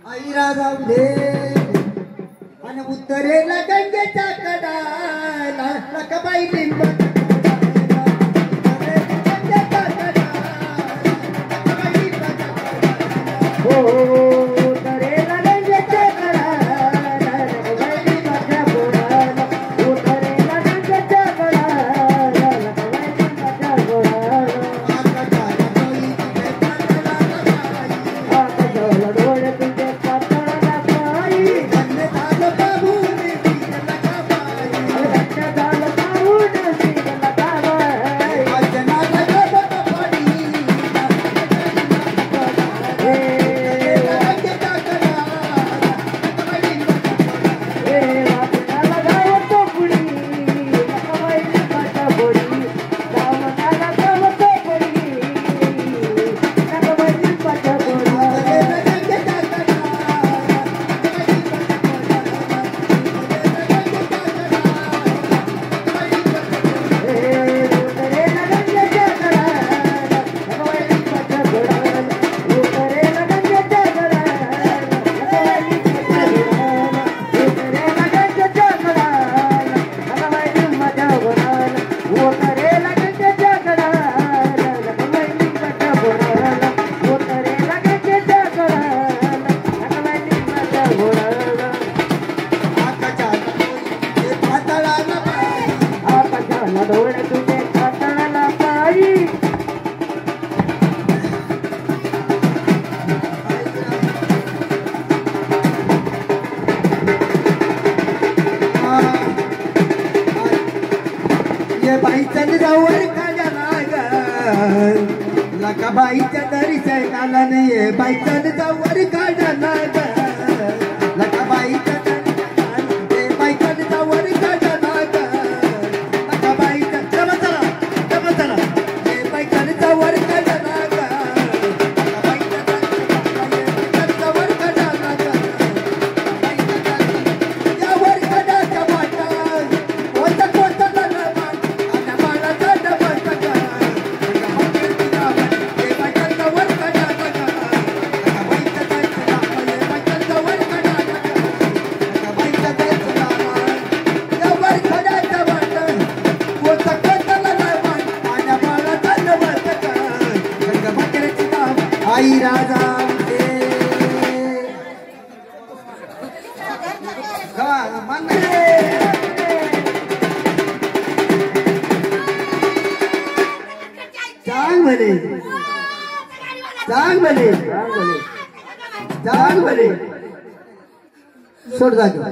आई राजाऊ दे आणि उत्तरेला गंगेच्या कडाला लकाबाई लिंब लकाबाईच्या दरी सैनाला नाही बाईचा जावर काढला लकाबाईच्या बाईचा जावर काढला लकाबाईच्या चला चला चला बाईचा जावर काढला जावर काढला यावर काढाच्या वाटा कोणता कोणता आणि बाळाचा डबल आई राजा सांग म्हणे सांग म्हणे सांग म्हणे सोड जागे